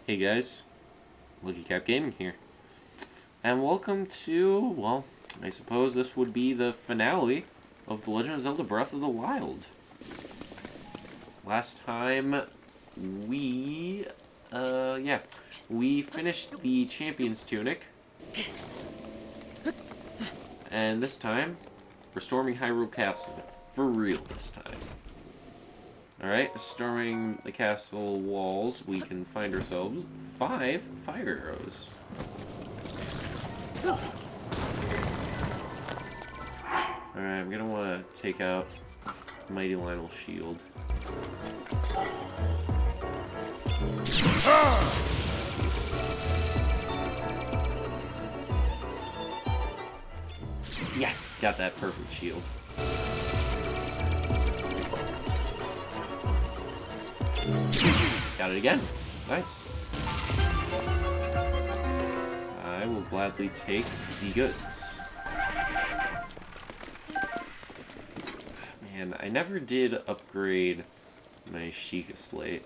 Hey guys, Lucky Cap Gaming here, and welcome to, well, I suppose this would be the finale of The Legend of Zelda Breath of the Wild. Last time, we finished the Champion's Tunic, and this time, we're storming Hyrule Castle, for real this time. Alright, storming the castle walls, we can find ourselves 5 fire arrows. Alright, I'm gonna want to take out Mighty Lionel's shield. Yes! Got that perfect shield. Got it again. Nice. I will gladly take the goods. Man, I never did upgrade my Sheikah Slate.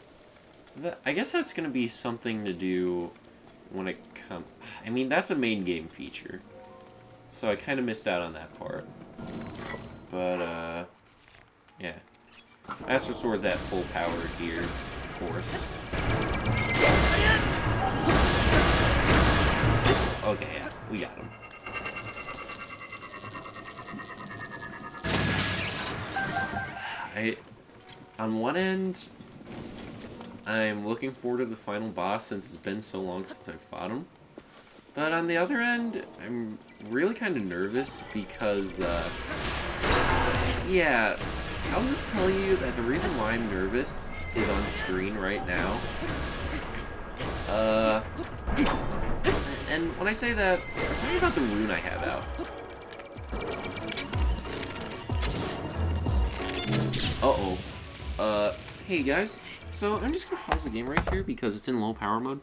I guess that's going to be something to do when it comes... I mean, that's a main game feature. So I kind of missed out on that part. But, yeah. Master Sword's at full power here, of course. Okay, yeah, we got him. On one end, I'm looking forward to the final boss since it's been so long since I've fought him. But on the other end, I'm really kind of nervous because, yeah, I'll just tell you that the reason why I'm nervous is on screen right now. And when I say that, I'm talking about the rune I have out. Uh-oh. Hey guys, so I'm just gonna pause the game right here because it's in low power mode.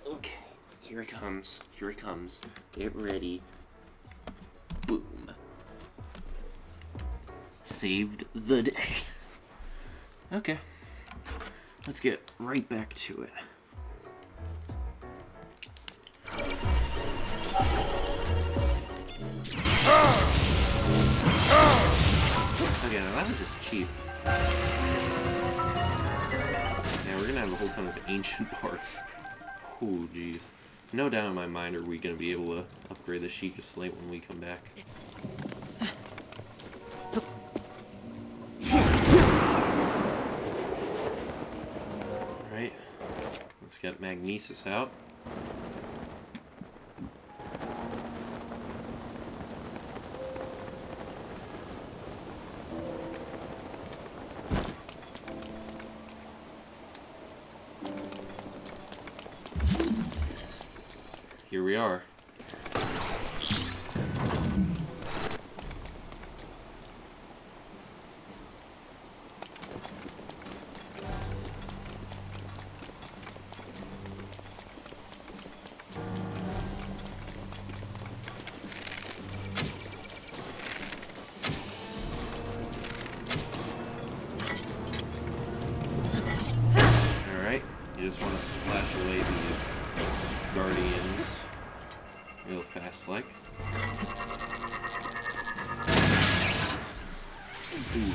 Okay, here it comes. Here it comes. Get ready. Boom. Saved the day. Okay. Let's get right back to it. Okay, now that was just cheap. Yeah, we're gonna have a whole ton of ancient parts. Oh, jeez. No doubt in my mind are we gonna be able to upgrade the Sheikah Slate when we come back. Alright. Let's get Magnesis out. Here we are. Alright, you just want to slash away these guardians real fast like. Ooh.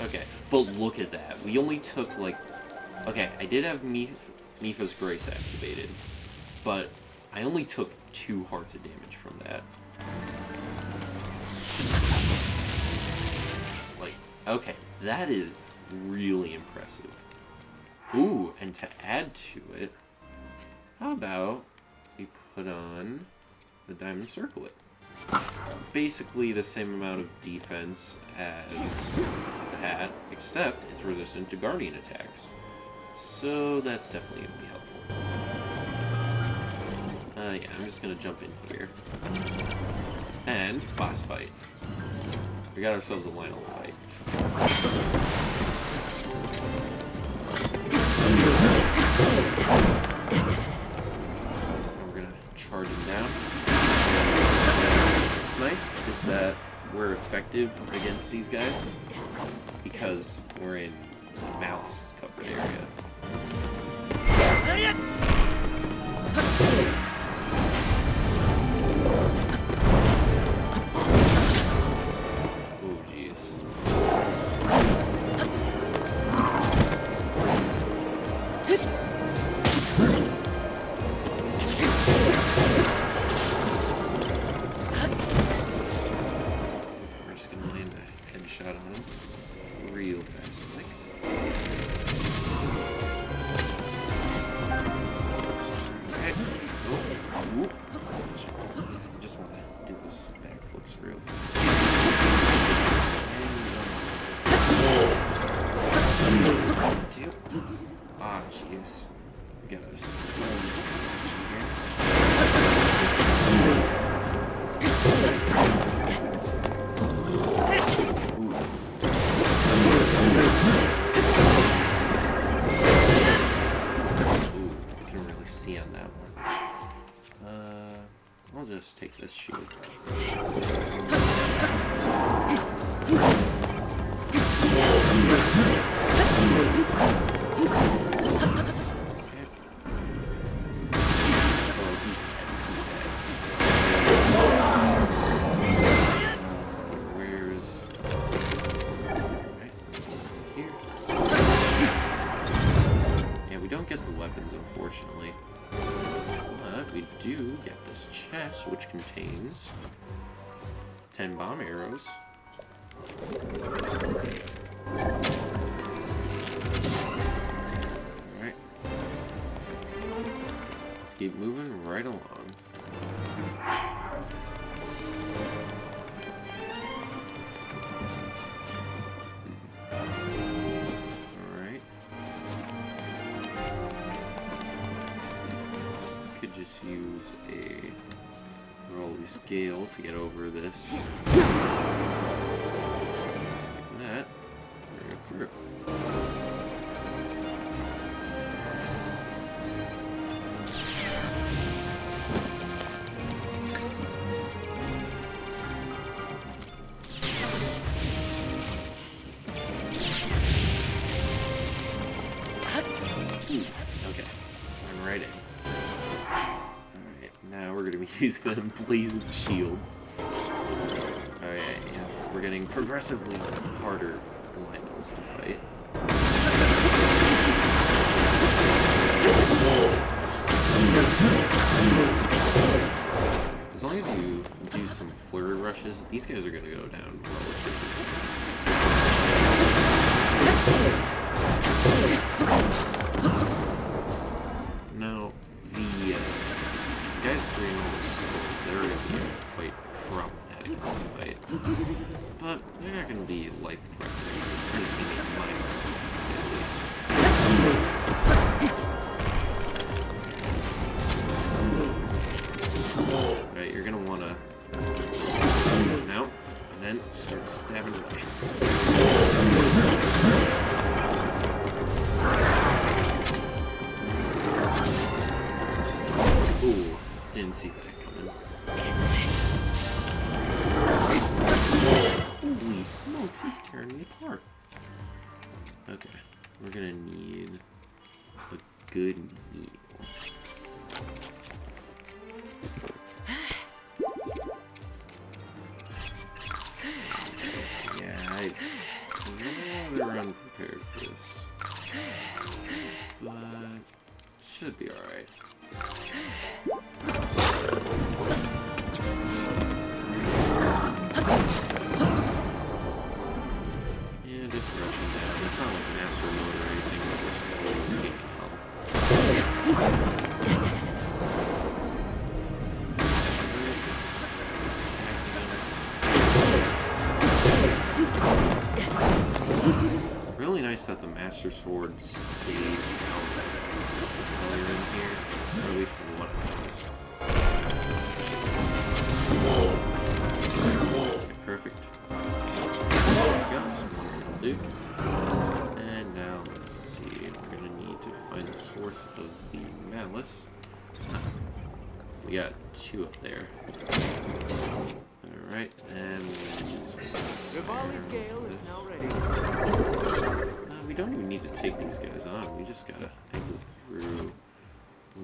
Okay, but look at that. We only took like... Okay, I did have Mipha's Grace activated, but I only took 2 hearts of damage from that. Like, okay, that is really impressive. Ooh, and to add to it, how about we put on the Diamond Circlet? Basically the same amount of defense as the hat, except it's resistant to Guardian attacks. So that's definitely going to be helpful. Yeah, I'm just going to jump in here. And boss fight. We got ourselves a Lionel fight. We're gonna charge him down. What's nice is that we're effective against these guys because we're in a mouse covered area. Oh, jeez. We're just gonna land a headshot on him real fast, like. Okay. Oh. Just want to do this backflips real fast. Two. Ah, jeez. We got a stone action here. See on that one. I'll just take this shield. Okay. Oh, he's dead. Let's see, where's... Right, here. Yeah, we don't get the weapons, unfortunately. But we do get this chest, which contains 10 bomb arrows. Alright. Let's keep moving right along. Just use a rolly scale to get over this. Just like that. Go through. Okay, I'm right in. Now we're going to be using the Blazing Shield. Alright, yeah, we're getting progressively harder Lionels to fight. As long as you do some flurry rushes, these guys are going to go down relatively. Now, the guys carrying all the souls, they're going to be quite problematic in this fight. But they're not going to be life-threatening. They're just going to be money weapons, to say the least. Right, you're going to want to come out, and then start stabbing away. Ooh, didn't see that coming. Holy smokes, he's tearing me apart. Okay, we're gonna need a good needle. Yeah, I'm rather unprepared for this. But should be alright. Yeah, just rushing down. It's not like master mode or anything, but we're slowly gaining health. Really nice that the Master Sword stays while you're in here, or at least for one of those. Okay, perfect. We got 2 up there. Alright, and Rivali's Gale is now ready. we don't even need to take these guys on. We just gotta exit through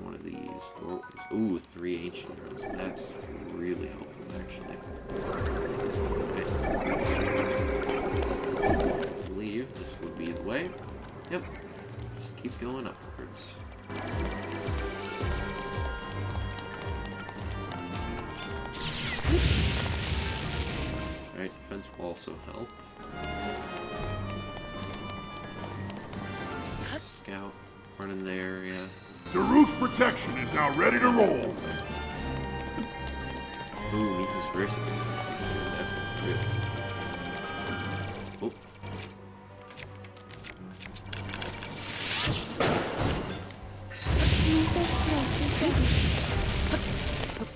one of these doorways. Ooh, 3 ancient runes. That's really helpful, actually. Okay. I believe this would be the way. Yep. Just keep going upwards. Alright, defense will also help. Scout, run in there, yeah. Daruk's protection is now ready to roll. Ooh, Mipha's Grace. That's good. Oh.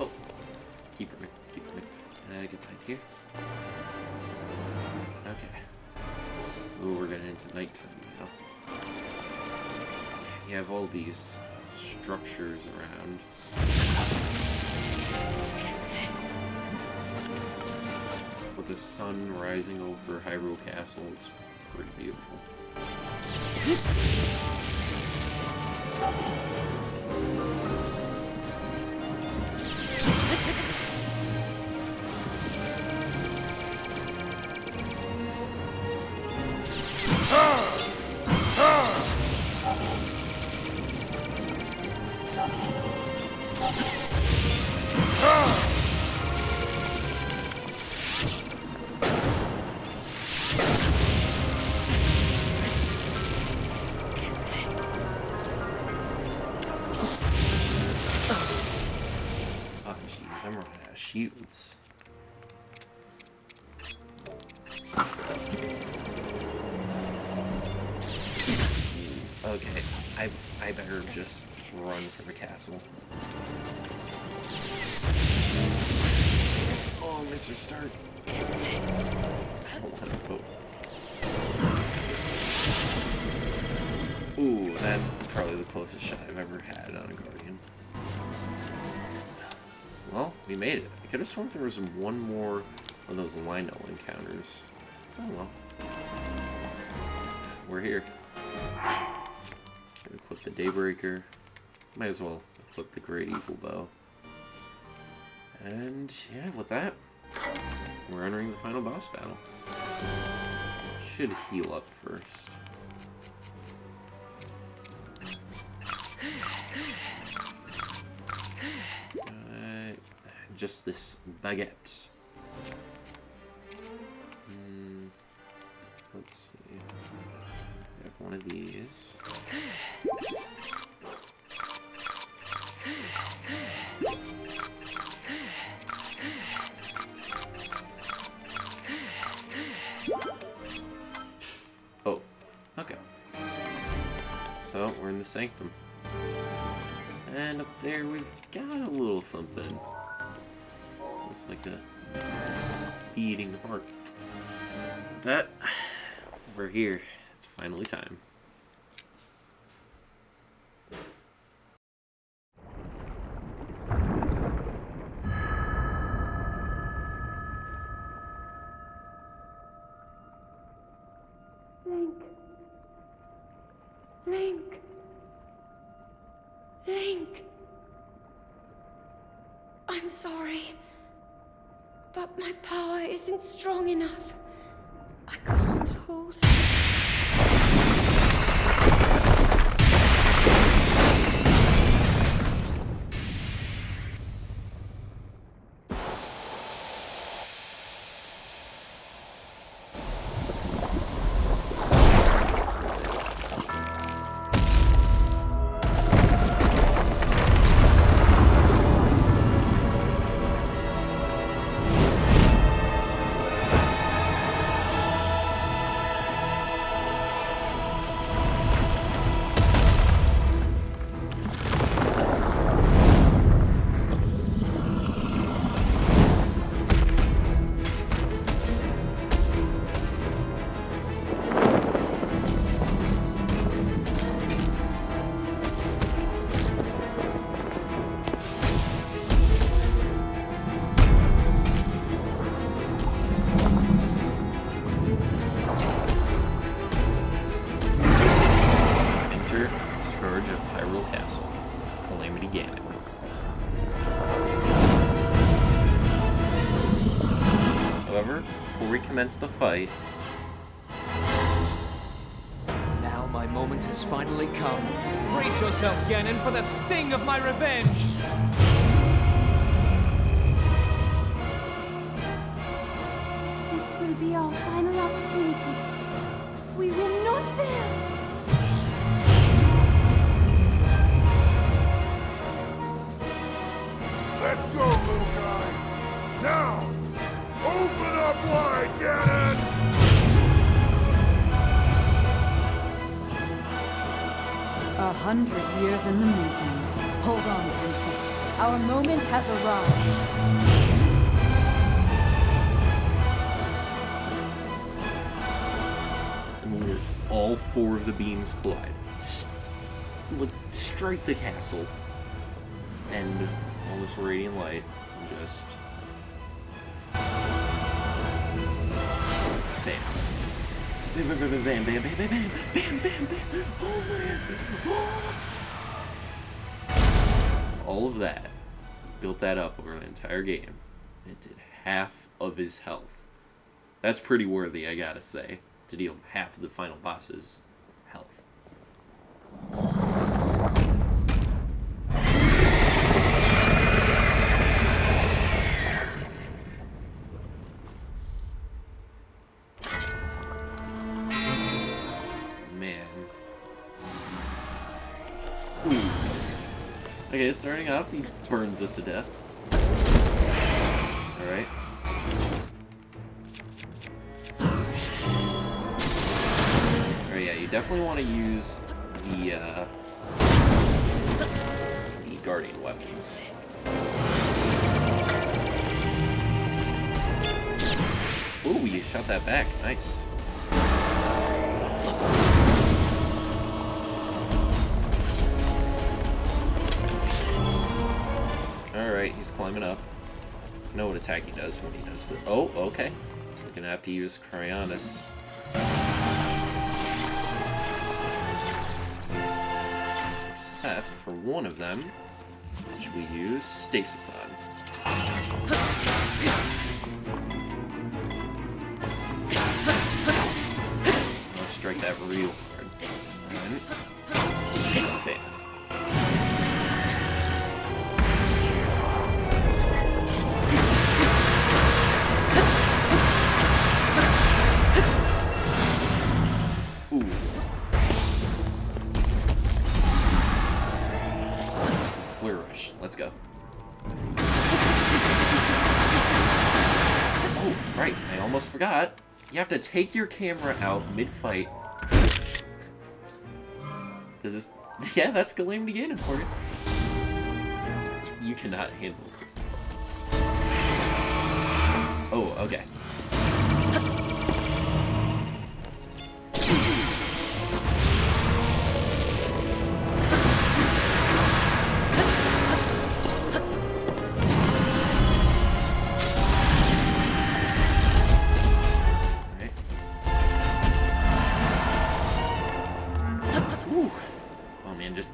Oh. Keep running. Keep running. Get back here. Okay. Ooh, we're getting into nighttime now. You have all these structures around. With the sun rising over Hyrule Castle, it's pretty beautiful. I'm running out of shields. Okay, I better just run for the castle. Oh, Mr. Stark. I don't want to go. Ooh, that's probably the closest shot I've ever had on a Guardian. Well, we made it. I could have sworn there was one more of those Lionel encounters. Oh well. We're here. Equip the Daybreaker. Might as well equip the Great Eagle Bow. And yeah, with that, we're entering the final boss battle. Should heal up first. Just this baguette. Let's see. I have one of these. Oh, okay. So we're in the sanctum. And up there we've got a little something. It's like a beating heart. That, we're here. It's finally time. Link. Link. Link. I'm sorry. But my power isn't strong enough. I can't hold it. and recommence the fight. Now my moment has finally come. Brace yourself, Ganon, for the sting of my revenge! This will be our final opportunity. We will not fail. Let's go, little guy. Now, open up wide, Ganon! 100 years in the making. Hold on, Princess. Our moment has arrived. And when all four of the beams collide, strike the castle, and all this radiant light just bam. Bam, bam, bam, bam, bam, bam, bam, bam, bam, bam, bam. Oh my god. All of that, built that up over the entire game. It did half of his health. That's pretty worthy, I gotta say, to deal half of the final boss's health. Okay, starting off, he burns us to death. Alright. Alright, yeah, you definitely want to use the guardian weapons. Ooh, you shot that back. Nice. Alright, he's climbing up. I know what attack he does when he does this. Oh, okay. We're gonna have to use Cryonis. Except for one of them, which we use Stasis on. I'll strike that real hard. And bam. Flourish. Let's go. Oh, right. I almost forgot. You have to take your camera out mid-fight. Does this... Yeah, that's Calamity Ganon for you. You cannot handle this. Oh, okay.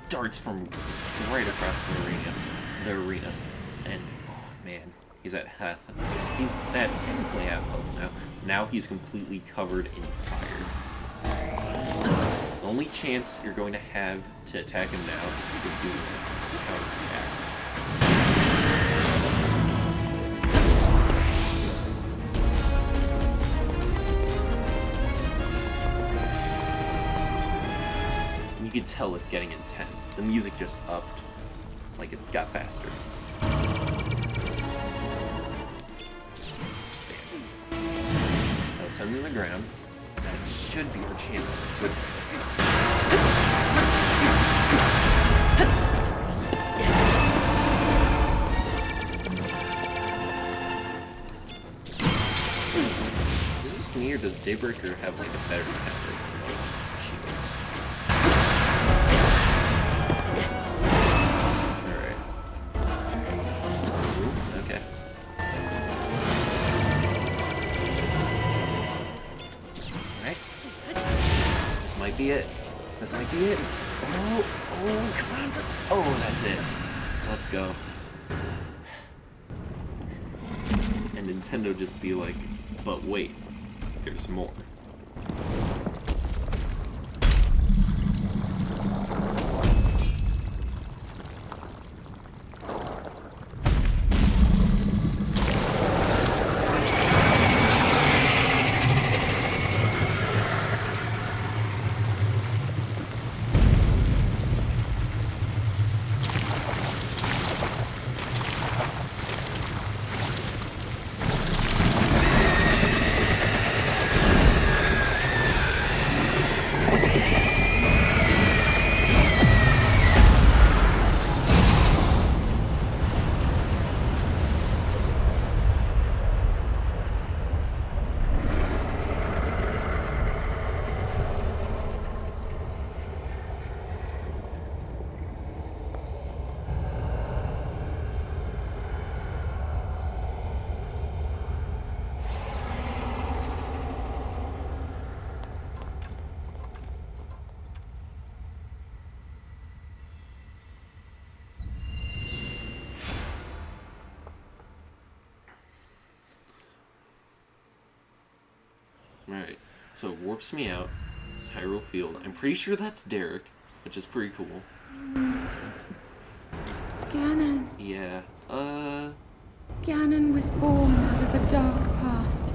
Darts from right across the arena, and oh man, he's at half. He's at technically half health now. Now he's completely covered in fire. The only chance you're going to have to attack him now is doing counter attacks. You can tell it's getting intense. The music just upped, like it got faster. Now send him to the ground. That should be our chance to attack. Is this me or does Daybreaker have like a better counter than most shields? Be it. This might be it. Oh, come on. Oh, that's it. Let's go. And and Nintendo just be like, but wait, there's more. Alright, so it warps me out. Hyrule Field. I'm pretty sure that's Derek, which is pretty cool. Ganon. Yeah, Ganon was born out of a dark past.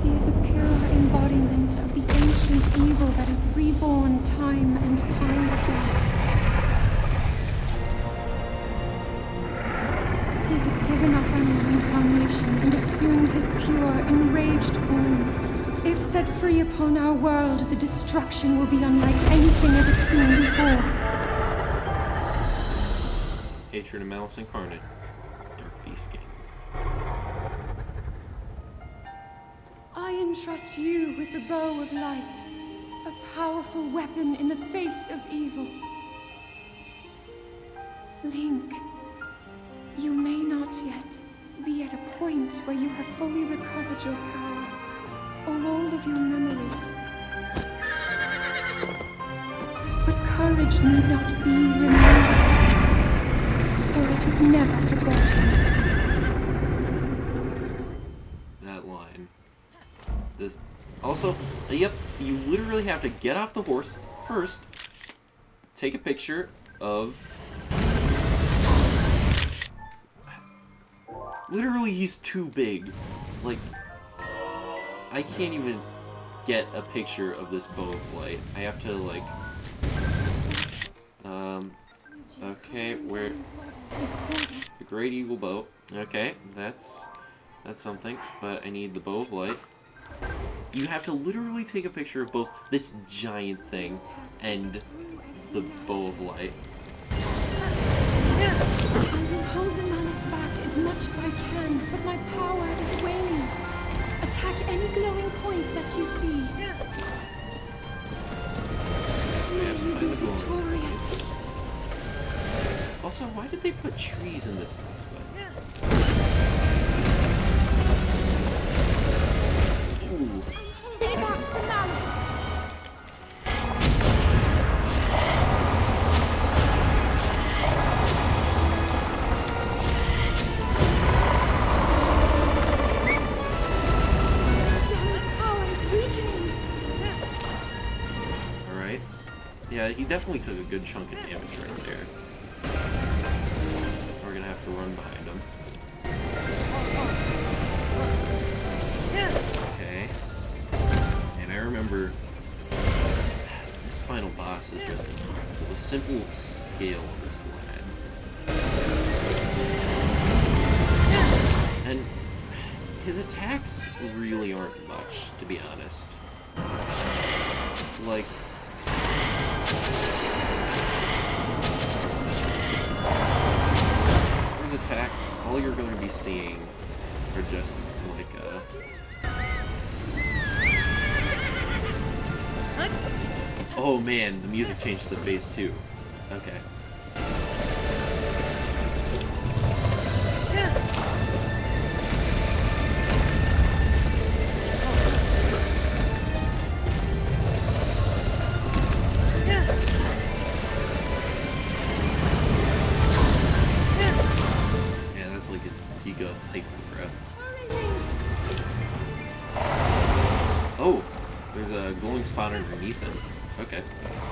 He is a pure embodiment of the ancient evil that is reborn time and time again. He has given up on reincarnation and assumed his pure, enraged form. If set free upon our world, the destruction will be unlike anything ever seen before. Hatred and Malice Incarnate. Dark Beast game. I entrust you with the bow of light, a powerful weapon in the face of evil. Link, you may not yet be at a point where you have fully recovered your power, or all of your memories. But courage need not be remembered, for it is never forgotten. That line. This. Also, yep, you literally have to get off the horse first, take a picture of. Literally, he's too big. Like, I can't even get a picture of this bow of light. I have to, like, okay, where, the Great Evil Bow. Okay, that's something, but I need the bow of light. You have to literally take a picture of both this giant thing and the bow of light. I will hold the malice back as much as I can, but my power is waning. Attack any glowing points that you see. May you be victorious. Also, why did they put trees in this boss fight? Ooh. Holding back the malice. Yeah, he definitely took a good chunk of damage right there. We're gonna have to run behind him. Okay. And I remember this final boss is just incredible. The simple scale of this lad. And his attacks really aren't much, to be honest. Like, for his attacks, all you're going to be seeing are just like oh man, the music changed to phase 2. Okay. his Giga Hyper Breath. Hurry, Link! Oh, there's a glowing spot underneath him. Okay.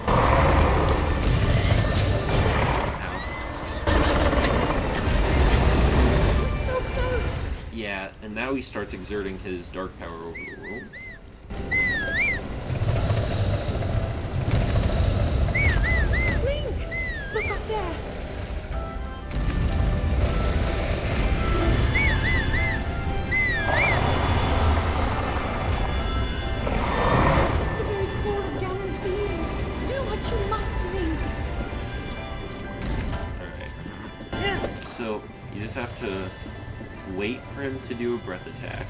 Ow. We're so close! Yeah, and now he starts exerting his dark power over the world. Link! Look up there! It's the very core of Ganon's being. Do what you must, Link! Alright. So, you just have to wait for him to do a breath attack.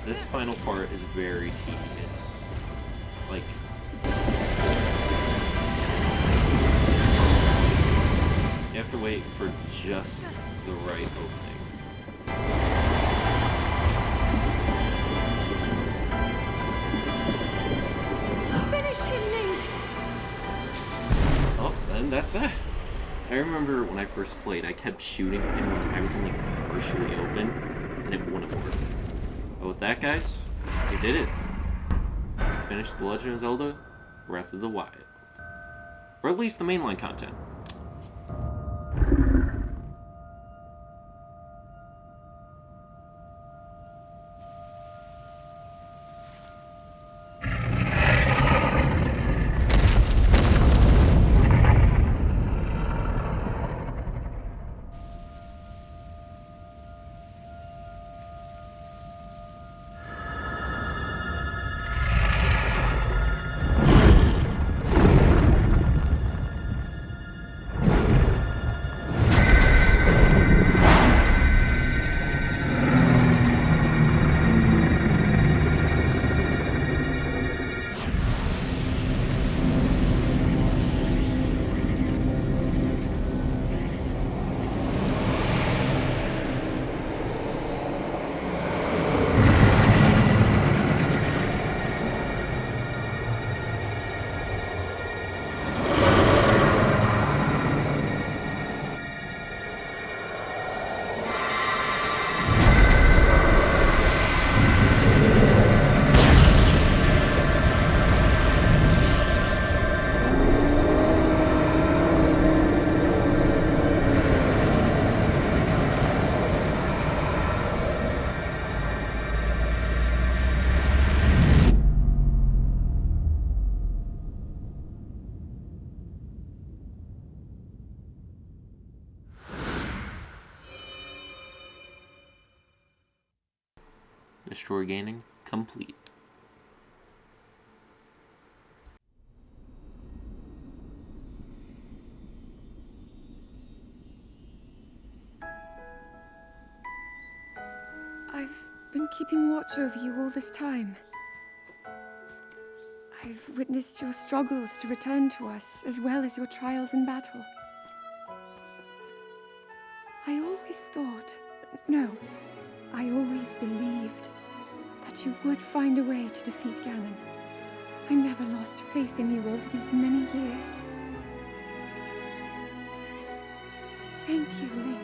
This final part is very tedious. Like, you have to wait for just the right opening. Finish him, Link! Oh, and that's that. I remember when I first played, I kept shooting him when I was only partially open, and it wouldn't work. But with that, guys, we did it. We finished The Legend of Zelda Breath of the Wild. Or at least the mainline content. Destroy Ganon complete. I've been keeping watch over you all this time. I've witnessed your struggles to return to us, as well as your trials in battle. I always thought, no, I always believed that you would find a way to defeat Ganon. I never lost faith in you over these many years. Thank you, Link.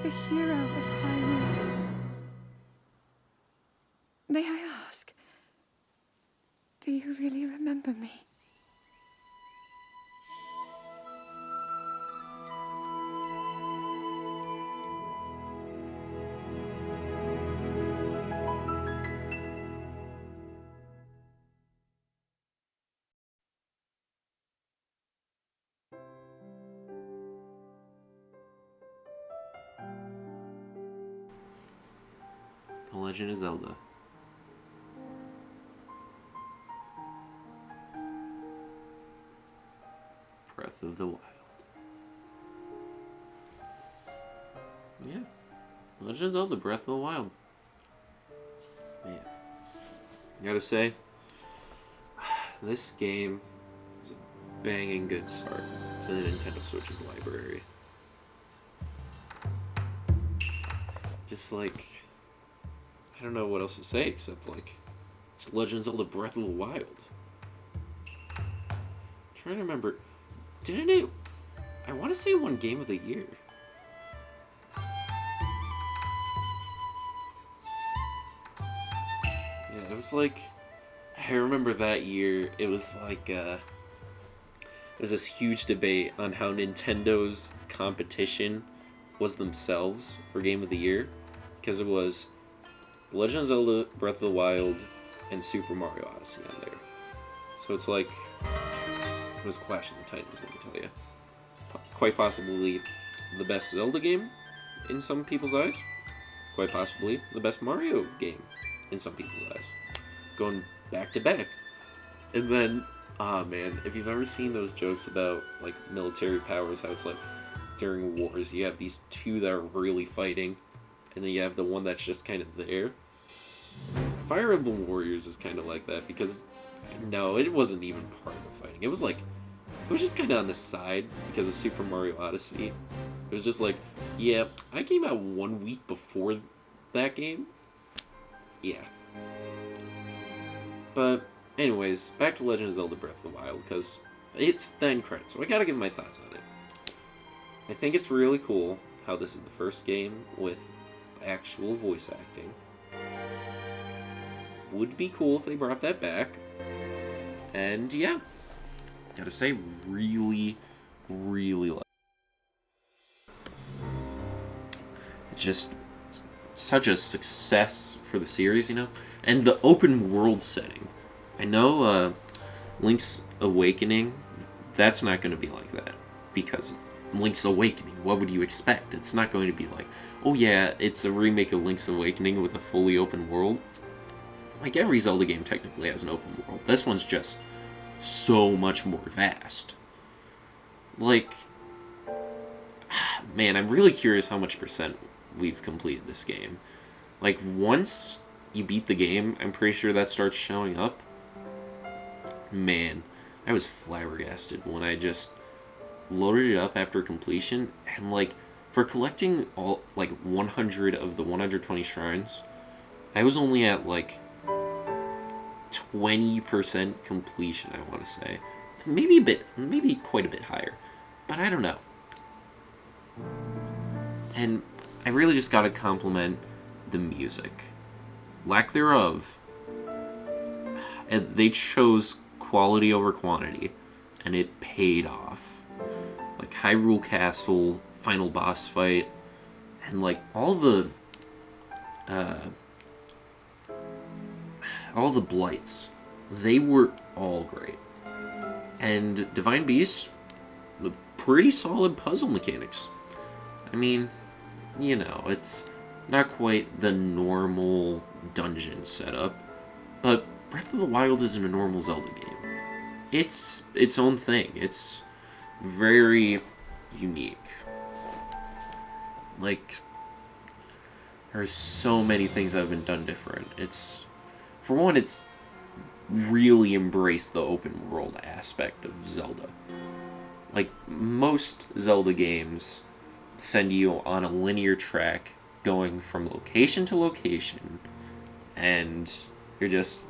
The hero of Hyrule. May I ask, do you really remember me? The Legend of Zelda. Breath of the Wild. Yeah. The Legend of Zelda Breath of the Wild. Man. I gotta say, this game is a banging good start to the Nintendo Switch's library. Just like, I don't know what else to say except like, it's Legend of Zelda Breath of the Wild. I'm trying to remember, Didn't it? I want to say it won Game of the Year. Yeah, it was like, I remember that year, it was like, there was this huge debate on how Nintendo's competition was themselves for Game of the Year, because it was The Legend of Zelda, Breath of the Wild, and Super Mario Odyssey on there. So it's like, it was Clash of the Titans, let me tell you. Quite possibly the best Zelda game in some people's eyes. Quite possibly the best Mario game in some people's eyes. Going back to back. And then, man, if you've ever seen those jokes about, like, military powers, how it's like, during wars, you have these two that are really fighting, and then you have the one that's just kind of there. Fire Emblem Warriors is kind of like that, because, no, it wasn't even part of the fighting. It was like, it was just kind of on the side because of Super Mario Odyssey. It was just like, yeah, I came out 1 week before that game. Yeah. But, anyways, back to Legend of Zelda Breath of the Wild, because it's the end credits, so I gotta give my thoughts on it. I think it's really cool how this is the first game with actual voice acting. Would be cool if they brought that back. And, yeah. Gotta say, really, really like it. Just such a success for the series, you know? And the open world setting. I know Link's Awakening, that's not going to be like that. Because Link's Awakening, what would you expect? It's not going to be like, oh yeah, it's a remake of Link's Awakening with a fully open world. Like, every Zelda game technically has an open world. This one's just so much more vast. Like, man, I'm really curious how much percent we've completed this game. Like, once you beat the game, I'm pretty sure that starts showing up. Man, I was flabbergasted when I just loaded it up after completion, and like, for collecting all, like, 100 of the 120 shrines, I was only at, like, 20% completion, I want to say. Maybe quite a bit higher. But I don't know. And I really just gotta compliment the music. Lack thereof. And they chose quality over quantity, and it paid off. Like Hyrule Castle, final boss fight, and like all the blights, they were all great. And Divine Beast, pretty solid puzzle mechanics. I mean, you know, it's not quite the normal dungeon setup, but Breath of the Wild isn't a normal Zelda game. It's its own thing. It's very unique. Like, there's so many things that have been done different. For one, it's really embraced the open world aspect of Zelda. Like, most Zelda games send you on a linear track going from location to location, and you're just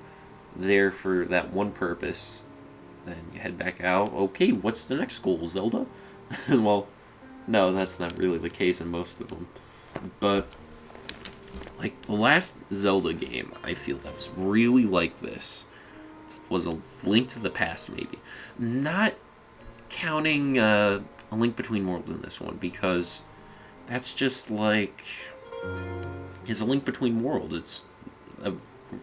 there for that one purpose. Then you head back out. Okay, what's the next goal, Zelda? Well, no, that's not really the case in most of them. But, like, the last Zelda game I feel that was really like this was A Link to the Past, maybe. Not counting A Link Between Worlds in this one, because that's just like... It's A Link Between Worlds. It's a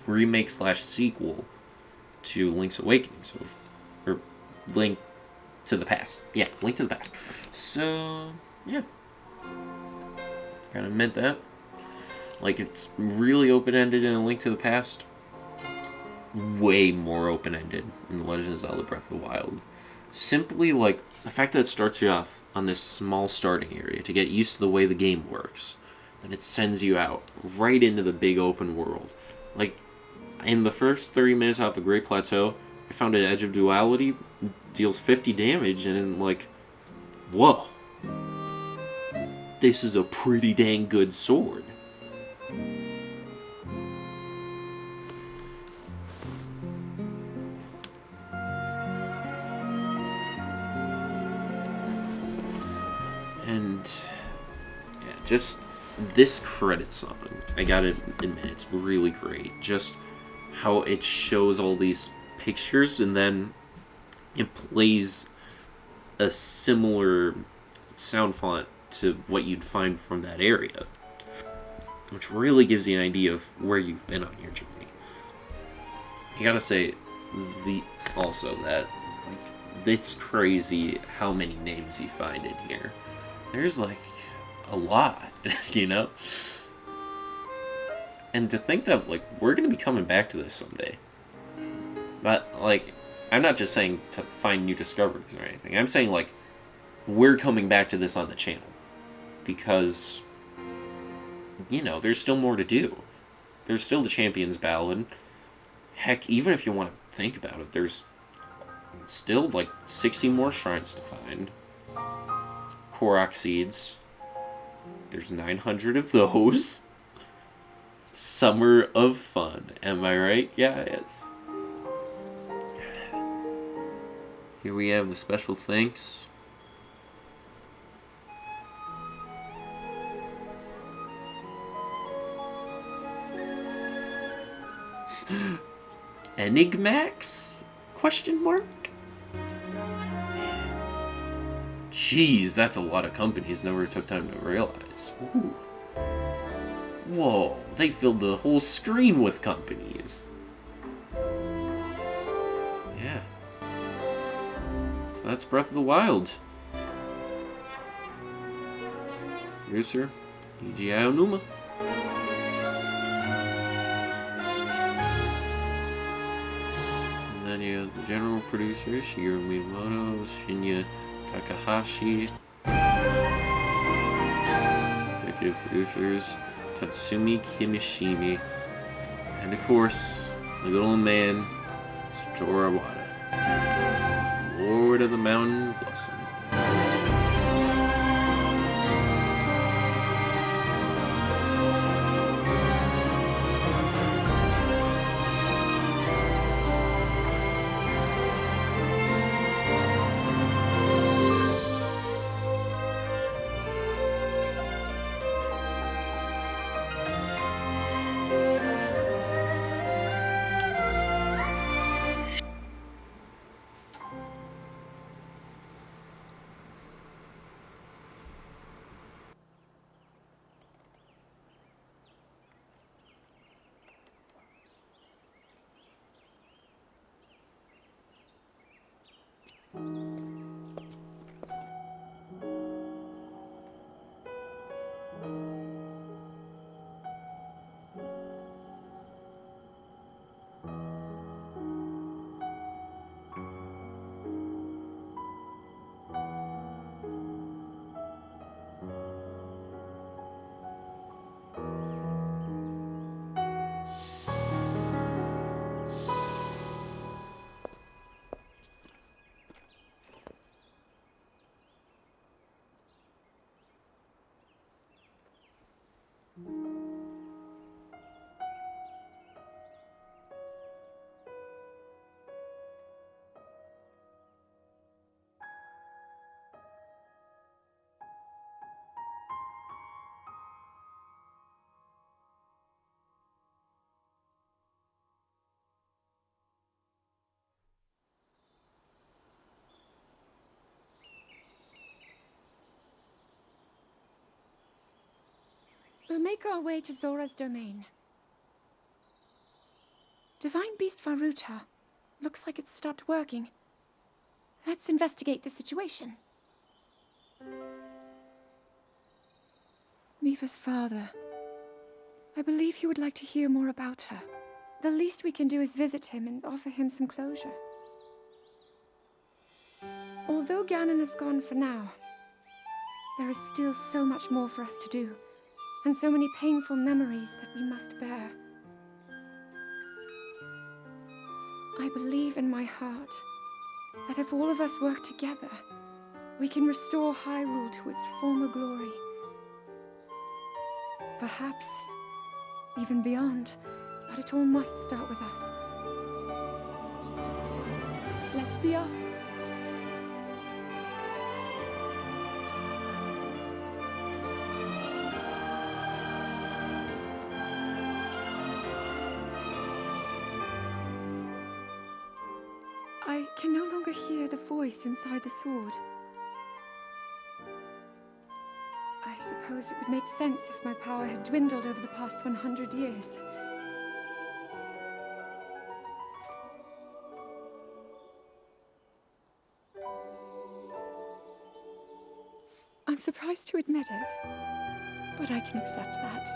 remake / sequel to Link's Awakening. Or Link to the Past. Yeah, Link to the Past. So, yeah. Gotta admit that. Like, it's really open-ended in A Link to the Past. Way more open-ended in The Legend of Zelda Breath of the Wild. Simply, like, the fact that it starts you off on this small starting area to get used to the way the game works. And it sends you out right into the big open world. Like, in the first 30 minutes off the Great Plateau, I found an Edge of Duality, deals 50 damage, and then, like, whoa. This is a pretty dang good sword. And yeah, just this credit song, I gotta admit, it's really great. Just how it shows all these pictures and then it plays a similar sound font to what you'd find from that area, which really gives you an idea of where you've been on your journey. You gotta say, also that, like, it's crazy how many names you find in here. There's, like, a lot, you know? And to think that, like, we're gonna be coming back to this someday. But, like, I'm not just saying to find new discoveries or anything. I'm saying, like, we're coming back to this on the channel. Because, you know, there's still more to do. There's still the Champion's Ballad. Heck, even if you want to think about it, there's still, like, 60 more shrines to find. Korok Seeds. There's 900 of those. Summer of Fun. Am I right, guys? Here we have the special thanks. Enigmax? Question mark? Jeez, that's a lot of companies never took time to realize. Ooh. Whoa, they filled the whole screen with companies. Yeah. So that's Breath of the Wild. Producer, Eiji Aonuma. And then you have the general producer, Shigeru Miyamoto, Shinya Takahashi. Executive producers, Tatsumi Kimishimi. And of course, the good old man, Satoru Iwata. Lord of the Mountain Blossom. We'll make our way to Zora's domain. Divine Beast Varuta. Looks like it's stopped working. Let's investigate the situation. Miva's father. I believe he would like to hear more about her. The least we can do is visit him and offer him some closure. Although Ganon is gone for now, there is still so much more for us to do, and so many painful memories that we must bear. I believe in my heart that if all of us work together, we can restore Hyrule to its former glory. Perhaps even beyond, but it all must start with us. Let's be off. I can no longer hear the voice inside the sword. I suppose it would make sense if my power had dwindled over the past 100 years. I'm surprised to admit it, but I can accept that.